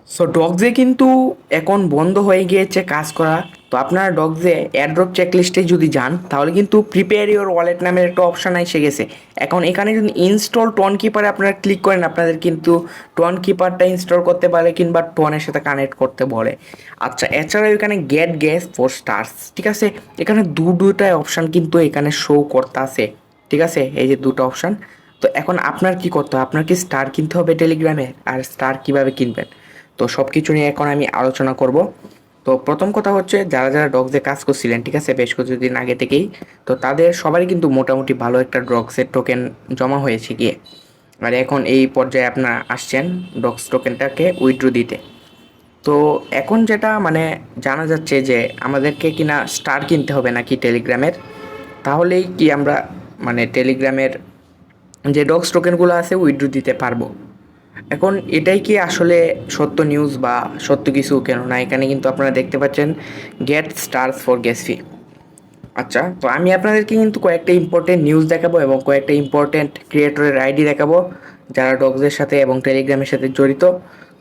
So ডগজে কিন্তু এখন বন্ধ হয়ে গিয়েছে কাজ করা। তো আপনারা ডগজে এয়ারড্রপ চেকলিস্টে যদি যান তাহলে কিন্তু প্রিপেয়ার ইওর ওয়ালেট নামের একটা অপশান এসে গেছে। এখন এখানে যদি ইনস্টল টন কিপারে আপনারা ক্লিক করেন, আপনাদের কিন্তু টন কিপারটা ইনস্টল করতে পারে কিংবা টনের সাথে কানেক্ট করতে বলে। আচ্ছা, এছাড়াও এখানে গেট গ্যাস ফর স্টার্স, ঠিক আছে, এখানে দুটা অপশান কিন্তু এখানে শো করতে আছে, ঠিক আছে, এই যে দুটো অপশান। তো এখন আপনার কি করতে হবে, আপনার কি স্টার কিনতে হবে টেলিগ্রামে, আর স্টার কিভাবে কিনবেন, তো সব কিছু নিয়ে এখন আমি আলোচনা করব। তো প্রথম কথা হচ্ছে, যারা যারা ডগসে কাজ করছিলেন, ঠিক আছে, বেশ কিছুদিন আগে থেকেই, তো তাদের সবারই কিন্তু মোটামুটি ভালো একটা ডগসের টোকেন জমা হয়েছে গিয়ে। আর এখন এই পর্যায়ে আপনারা আসছেন ডগস টোকেনটাকে উইথড্র দিতে। তো এখন যেটা মানে জানা যাচ্ছে যে আমাদেরকে কিনা স্টার কিনতে হবে নাকি টেলিগ্রামের, তাহলেই কি আমরা মানে টেলিগ্রামের যে ডগস টোকেনগুলো আছে উইথড্র দিতে পারবো। এখন এটাই কি আসলে সত্য নিউজ বা সত্য কিছু, কেননা এখানে কিন্তু আপনারা দেখতে পাচ্ছেন get stars for gas fee. আচ্ছা, তো আমি আপনাদেরকে কিন্তু কয়েকটা ইম্পর্টেন্ট নিউজ দেখাবো এবং কয়েকটা ইম্পর্টেন্ট ক্রিয়েটরের আইডি দেখাবো যারা ডগসের সাথে এবং টেলিগ্রামের সাথে জড়িত।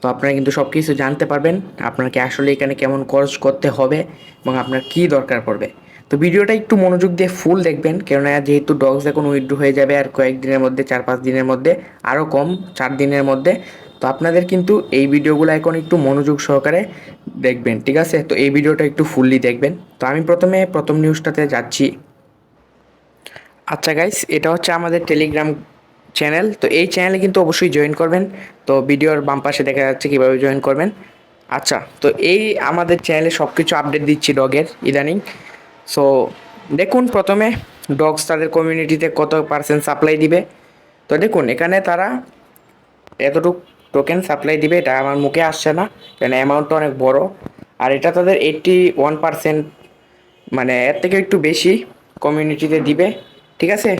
তো আপনারা কিন্তু সব কিছু জানতে পারবেন আপনাকে আসলে এখানে কেমন খরচ করতে হবে এবং আপনার কী দরকার পড়বে। তো ভিডিওটা একটু মনোযোগ দিয়ে ফুল দেখবেন, কেননা যেহেতু ডগস এখন উইথড্র হয়ে যাবে আর কয়েকদিনের মধ্যে, 4-5 দিনের মধ্যে, আরও কম, 4 দিনের মধ্যে। তো আপনাদের কিন্তু এই ভিডিওগুলো এখন একটু মনোযোগ সহকারে দেখবেন, ঠিক আছে। তো এই ভিডিওটা একটু ফুললি দেখবেন। তো আমি প্রথম নিউজটাতে যাচ্ছি। আচ্ছা গাইস, এটা হচ্ছে আমাদের টেলিগ্রাম চ্যানেল। তো এই চ্যানেলে কিন্তু অবশ্যই জয়েন করবেন। তো ভিডিওর বাম পাশে দেখা যাচ্ছে কীভাবে জয়েন করবেন। আচ্ছা, তো এই আমাদের চ্যানেলে সব কিছু আপডেট দিচ্ছি ডগের ইদানিং। সো দেখুন, প্রথমে ডগস তাদের কমিউনিটিতে কত পার্সেন্ট সাপ্লাই দিবে। তো দেখুন এখানে তারা এতটুকু টোকেন সাপ্লাই দিবে, এটা আমার মুখে আসছে না, কারণ অ্যামাউন্টটা অনেক বড়। আর এটা তাদের 81%, মানে এর থেকে একটু বেশি কমিউনিটিতে দিবে, ঠিক আছে।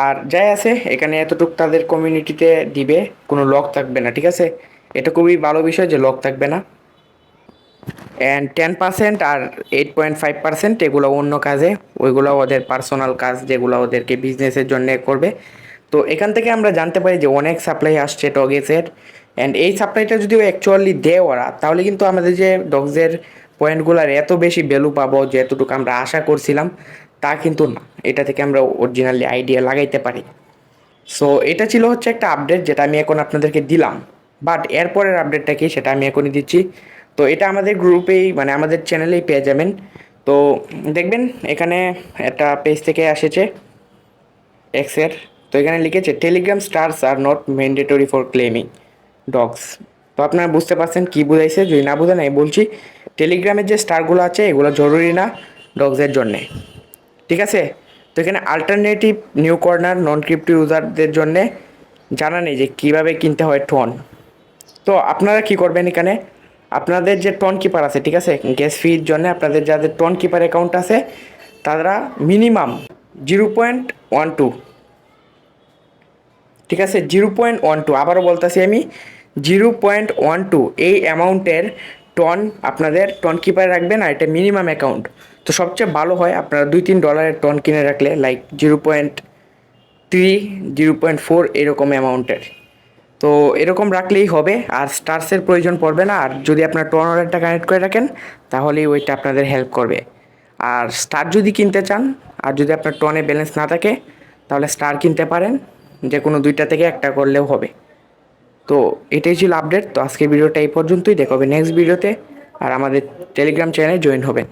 আর যাই আছে এখানে এতটুকু তাদের কমিউনিটিতে দিবে, কোনো লক থাকবে না, ঠিক আছে। এটা খুবই ভালো বিষয় যে লক থাকবে না। অ্যান্ড 10% আর 8.5% এগুলো অন্য কাজে, ওইগুলো ওদের পার্সোনাল কাজ যেগুলো ওদেরকে বিজনেসের জন্য করবে। তো এখান থেকে আমরা জানতে পারি যে অনেক সাপ্লাই আসছে ডগেসের। অ্যান্ড এই সাপ্লাইটা যদিও অ্যাকচুয়ালি দেয় ওরা, তাহলে কিন্তু আমাদের যে ডগসের পয়েন্টগুলোর এত বেশি ভ্যালু পাবো যে এতটুকু আমরা আশা করছিলাম, তা কিন্তু না। এটা থেকে আমরা অরিজিনালি আইডিয়া লাগাইতে পারি। সো এটা ছিল হচ্ছে একটা আপডেট যেটা আমি এখন আপনাদেরকে দিলাম। বাট এরপরের আপডেটটা কি সেটা আমি এখনই দিচ্ছি। তো এটা আমাদের গ্রুপেই মানে আমাদের চ্যানেলেই পেয়ে যাবেন। তো দেখবেন এখানে একটা পেজ থেকে এসেছে এক্সের। তো এখানে লিখেছে Telegram stars are not mandatory for claiming dogs. তো আপনারা বুঝতে পারছেন কী বুঝাইছে, যদি না বুঝেন আমি বলছি, টেলিগ্রামের যে স্টারগুলো আছে এগুলো জরুরি না ডগসের জন্যে, ঠিক আছে। তো এখানে আলটারনেটিভ নিউ কর্নার নন ক্রিপ্টো ইউজারদের জন্যে জানা নেই যে কীভাবে কিনতে হয় টন। তো আপনারা কি করবেন, এখানে আপনাদের যে টন কিপার আছে, ঠিক আছে, গ্যাস ফির জন্য আপনাদের যাদের টন কিপার অ্যাকাউন্ট আছে তারা মিনিমাম 0.12, ঠিক আছে, 0.12, আবারও বলতেছি আমি, 0.12 এই অ্যামাউন্টের টন আপনাদের টন কিপার রাখবেন। আর এটা মিনিমাম অ্যাকাউন্ট। তো সবচেয়ে ভালো হয় আপনারা $2-3 টন কিনে রাখলে, লাইক 0.3, 0.4 এরকম অ্যামাউন্টের। তো এরকম রাখলেই হবে, আর স্টার্সের প্রয়োজন পড়বে না। আর যদি আপনার টন অর্ডারটা কানেক্ট করে রাখেন তাহলেই ওইটা আপনাদের হেল্প করবে। আর স্টার যদি কিনতে চান, আর যদি আপনার টনে ব্যালেন্স না থাকে, তাহলে স্টার কিনতে পারেন, যে কোনো দুইটা থেকে একটা করলেও হবে। তো এটাই ছিল আপডেট। তো আজকের ভিডিওটা এই পর্যন্তই, দেখা হবে নেক্সট ভিডিওতে। আর আমাদের টেলিগ্রাম চ্যানেলে জয়েন হবেন।